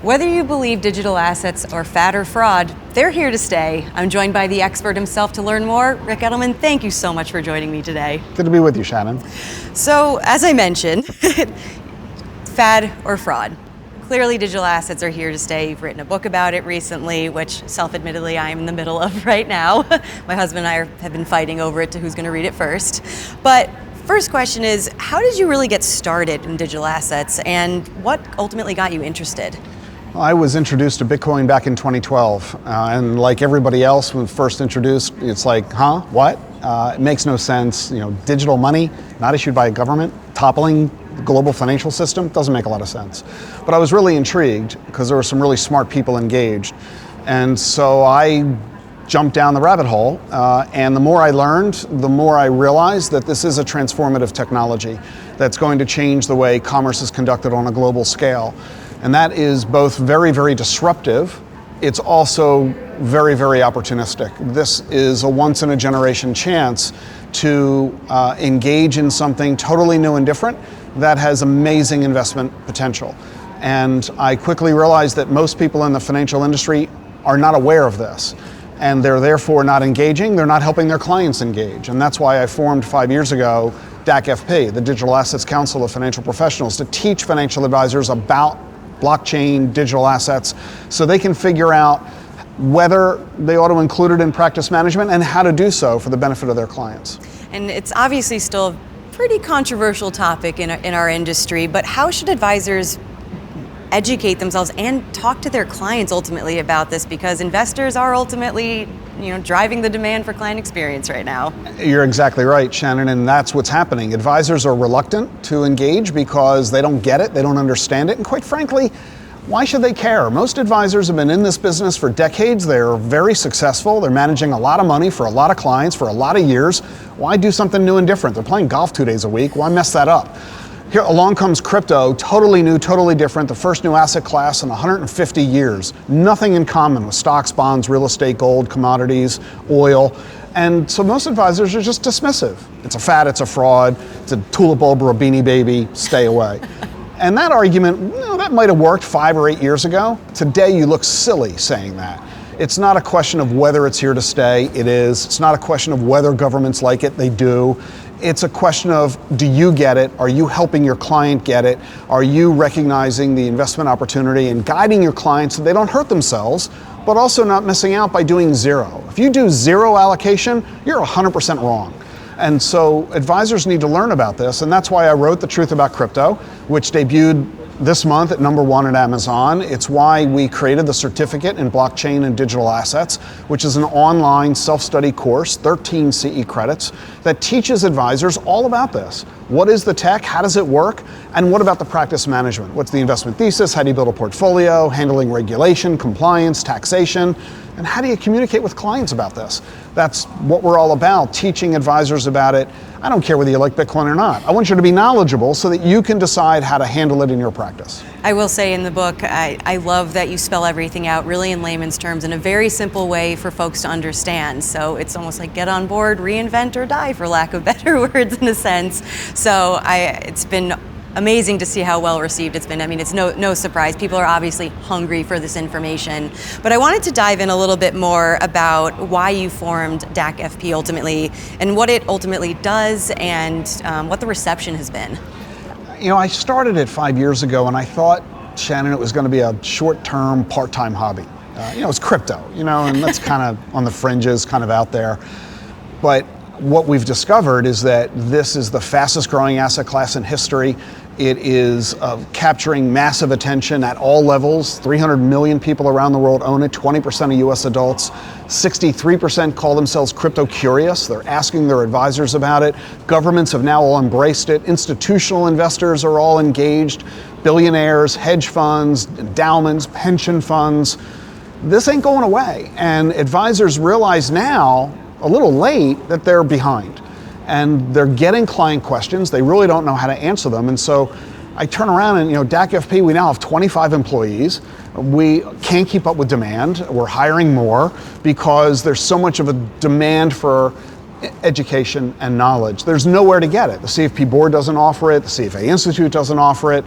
Whether you believe digital assets are fad or fraud, they're here to stay. I'm joined by the expert himself to learn more. Ric Edelman, thank you so much for joining me today. Good to be with you, Shannon. So, as I mentioned, fad or fraud? Clearly digital assets are here to stay. You've written a book about it recently, which self-admittedly I am in the middle of right now. My husband and I have been fighting over it to who's going to read it first. But first question is, how did you really get started in digital assets, and what ultimately got you interested? I was introduced to Bitcoin back in 2012, and like everybody else when first introduced, it's like, huh, what? It makes no sense. Digital money, not issued by a government, toppling the global financial system, doesn't make a lot of sense. But I was really intrigued because there were some really smart people engaged. And so I jumped down the rabbit hole, and the more I learned, the more I realized that this is a transformative technology that's going to change the way commerce is conducted on a global scale. And that is both very, very disruptive. It's also very, very opportunistic. This is a once-in-a-generation chance to engage in something totally new and different that has amazing investment potential. And I quickly realized that most people in the financial industry are not aware of this, and they're therefore not engaging, they're not helping their clients engage. And that's why I formed 5 years ago DAC-FP, the Digital Assets Council of Financial Professionals, to teach financial advisors about blockchain, digital assets, so they can figure out whether they ought to include it in practice management and how to do so for the benefit of their clients. And it's obviously still a pretty controversial topic in our industry, but how should advisors educate themselves and talk to their clients ultimately about this? Because investors are ultimately driving the demand for client experience right now. You're exactly right, Shannon, and that's what's happening. Advisors are reluctant to engage because they don't get it, they don't understand it, and quite frankly, why should they care? Most advisors have been in this business for decades. They're very successful. They're managing a lot of money for a lot of clients for a lot of years. Why do something new and different? They're playing golf 2 days a week. Why mess that up? Here along comes crypto, totally new, totally different, the first new asset class in 150 years. Nothing in common with stocks, bonds, real estate, gold, commodities, oil. And so most advisors are just dismissive. It's a fad, it's a fraud, it's a tulip bulb or a beanie baby, stay away. And that argument, that might have worked 5 or 8 years ago. Today you look silly saying that. It's not a question of whether it's here to stay, it is. It's not a question of whether governments like it, they do. It's a question of, do you get it? Are you helping your client get it? Are you recognizing the investment opportunity and guiding your clients so they don't hurt themselves, but also not missing out by doing zero? If you do zero allocation, you're 100% wrong. And so advisors need to learn about this, and that's why I wrote The Truth About Crypto, which debuted this month at #1 at Amazon. It's why we created the Certificate in Blockchain and Digital Assets, which is an online self-study course, 13 CE credits, that teaches advisors all about this. What is the tech? How does it work? And what about the practice management? What's the investment thesis? How do you build a portfolio? Handling regulation, compliance, taxation? And how do you communicate with clients about this? That's what we're all about, teaching advisors about it. I don't care whether you like Bitcoin or not. I want you to be knowledgeable so that you can decide how to handle it in your practice. I will say in the book, I love that you spell everything out really in layman's terms in a very simple way for folks to understand. So it's almost like get on board, reinvent or die, for lack of better words in a sense. So it's been amazing to see how well received it's been. I mean, it's no surprise. People are obviously hungry for this information. But I wanted to dive in a little bit more about why you formed DAC-FP ultimately, and what it ultimately does, and what the reception has been. I started it 5 years ago, and I thought, Shannon, it was going to be a short-term, part-time hobby. It's crypto, and that's kind of on the fringes, kind of out there. But what we've discovered is that this is the fastest growing asset class in history. It is capturing massive attention at all levels. 300 million people around the world own it, 20% of US adults. 63% call themselves crypto curious. They're asking their advisors about it. Governments have now all embraced it. Institutional investors are all engaged. Billionaires, hedge funds, endowments, pension funds. This ain't going away. And advisors realize now, a little late, that they're behind. And they're getting client questions. They really don't know how to answer them. And so I turn around and, DAC-FP, we now have 25 employees. We can't keep up with demand. We're hiring more because there's so much of a demand for education and knowledge. There's nowhere to get it. The CFP board doesn't offer it, the CFA Institute doesn't offer it,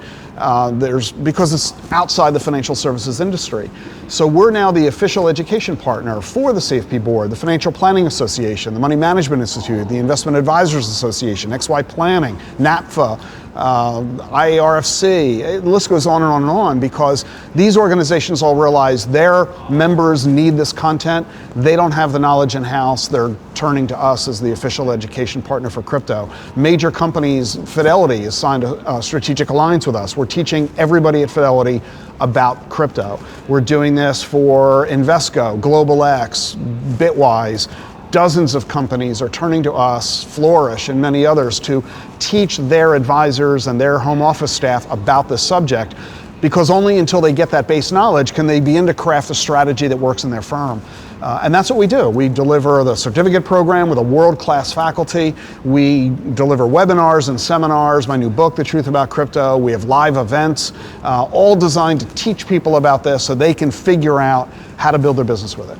because it's outside the financial services industry. So we're now the official education partner for the CFP board, the Financial Planning Association, the Money Management Institute, the Investment Advisors Association, XY Planning, NAPFA, IARFC, the list goes on and on and on, because these organizations all realize their members need this content. They don't have the knowledge in-house. They're turning to us as the official education partner for crypto. Major companies, Fidelity has signed a strategic alliance with us. We're teaching everybody at Fidelity about crypto. We're doing this for Invesco, GlobalX, Bitwise. Dozens of companies are turning to us, Flourish and many others, to teach their advisors and their home office staff about this subject, because only until they get that base knowledge can they begin to craft a strategy that works in their firm. And that's what we do. We deliver the certificate program with a world-class faculty. We deliver webinars and seminars, my new book, The Truth About Crypto. We have live events, all designed to teach people about this so they can figure out how to build their business with it.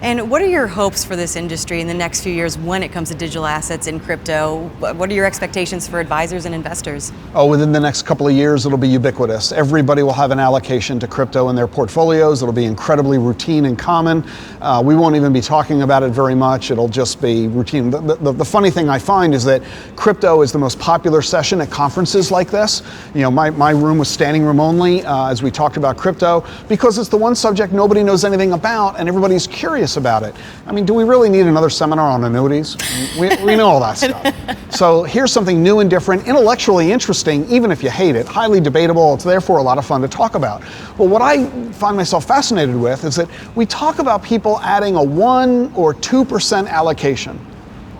And what are your hopes for this industry in the next few years when it comes to digital assets in crypto? What are your expectations for advisors and investors? Oh, within the next couple of years, it'll be ubiquitous. Everybody will have an allocation to crypto in their portfolios. It'll be incredibly routine and common. We won't even be talking about it very much. It'll just be routine. The funny thing I find is that crypto is the most popular session at conferences like this. You know, my room was standing room only as we talked about crypto, because it's the one subject nobody knows anything about and everybody's curious about it. I mean, do we really need another seminar on annuities? We know all that stuff. So here's something new and different, intellectually interesting, even if you hate it, highly debatable. It's therefore a lot of fun to talk about. Well, what I find myself fascinated with is that we talk about people adding a 1 or 2% allocation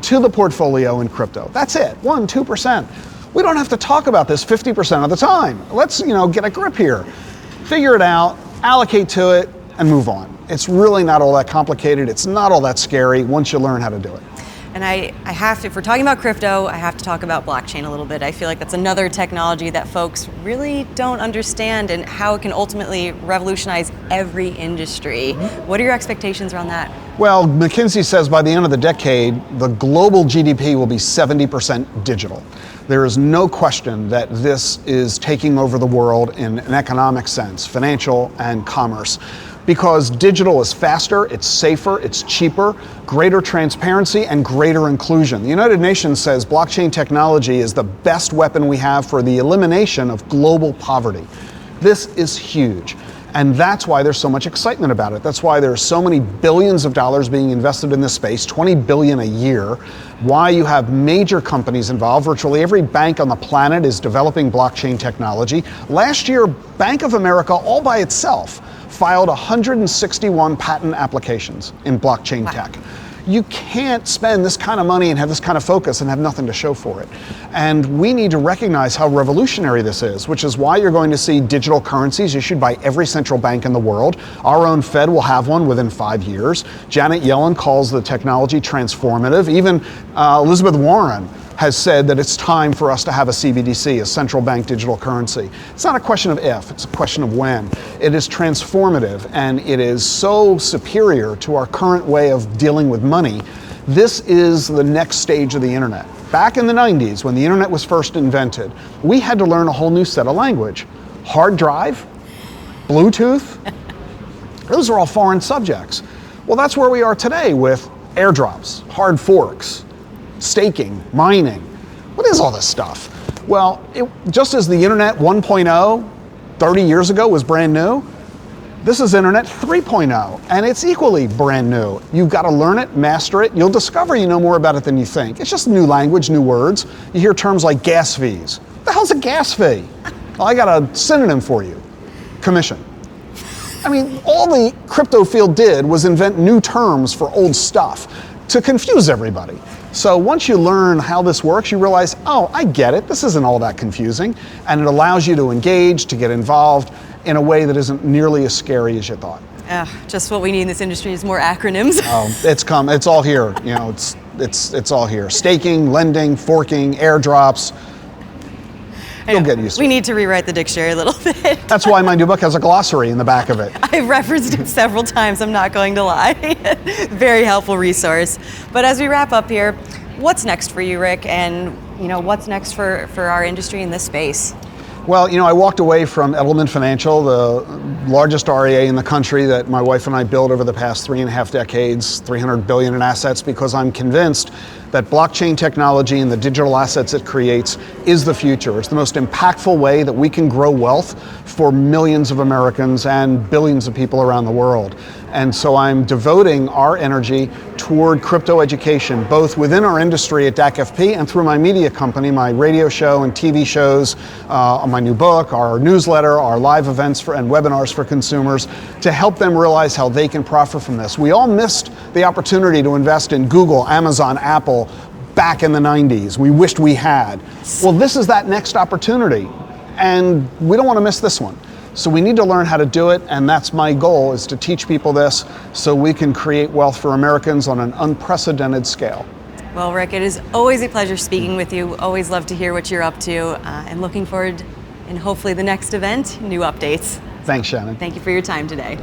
to the portfolio in crypto. That's it, 1, 2%. We don't have to talk about this 50% of the time. Let's, get a grip here. Figure it out, allocate to it, and move on. It's really not all that complicated. It's not all that scary once you learn how to do it. And I have to, if we're talking about crypto, I have to talk about blockchain a little bit. I feel like that's another technology that folks really don't understand and how it can ultimately revolutionize every industry. What are your expectations around that? Well, McKinsey says by the end of the decade, the global GDP will be 70% digital. There is no question that this is taking over the world in an economic sense, financial and commerce. Because digital is faster, it's safer, it's cheaper, greater transparency, and greater inclusion. The United Nations says blockchain technology is the best weapon we have for the elimination of global poverty. This is huge. And that's why there's so much excitement about it. That's why there are so many billions of dollars being invested in this space, 20 billion a year. Why you have major companies involved. Virtually every bank on the planet is developing blockchain technology. Last year, Bank of America, all by itself, filed 161 patent applications in blockchain tech. You can't spend this kind of money and have this kind of focus and have nothing to show for it. And we need to recognize how revolutionary this is, which is why you're going to see digital currencies issued by every central bank in the world. Our own Fed will have one within 5 years. Janet Yellen calls the technology transformative. Even Elizabeth Warren has said that it's time for us to have a CBDC, a central bank digital currency. It's not a question of if, it's a question of when. It is transformative, and it is so superior to our current way of dealing with money. This is the next stage of the internet. Back in the 90s, when the internet was first invented, we had to learn a whole new set of language. Hard drive, Bluetooth, those are all foreign subjects. Well, that's where we are today with airdrops, hard forks, staking, mining. What is all this stuff? Well, just as the internet 1.0 30 years ago was brand new, this is internet 3.0, and it's equally brand new. You've got to learn it, master it. You'll discover you know more about it than you think. It's just new language, new words. You hear terms like gas fees. What the hell's a gas fee? Well, I got a synonym for you. Commission. I mean, all the crypto field did was invent new terms for old stuff to confuse everybody. So once you learn how this works, you realize, oh, I get it. This isn't all that confusing. And it allows you to engage, to get involved in a way that isn't nearly as scary as you thought. Just what we need in this industry is more acronyms. Oh, it's all here. It's all here. Staking, lending, forking, airdrops. You'll get used to We it. need to rewrite the dictionary a little bit. That's why my new book has a glossary in the back of it. I've referenced it several times, I'm not going to lie. Very helpful resource. But as we wrap up here, what's next for you, Rick? And what's next for our industry in this space? Well, I walked away from Edelman Financial, the largest RIA in the country that my wife and I built over the past 3.5 decades, $300 billion in assets, because I'm convinced that blockchain technology and the digital assets it creates is the future. It's the most impactful way that we can grow wealth for millions of Americans and billions of people around the world. And so I'm devoting our energy toward crypto education, both within our industry at DAC-FP and through my media company, my radio show and TV shows, my new book, our newsletter, our live events and webinars for consumers, to help them realize how they can profit from this. We all missed the opportunity to invest in Google, Amazon, Apple back in the 90s. We wished we had. Well, this is that next opportunity, and we don't want to miss this one. So we need to learn how to do it, and that's my goal, is to teach people this so we can create wealth for Americans on an unprecedented scale. Well, Rick, it is always a pleasure speaking with you. Always love to hear what you're up to, and looking forward, and hopefully the next event, new updates. Thanks, Shannon. Thank you for your time today.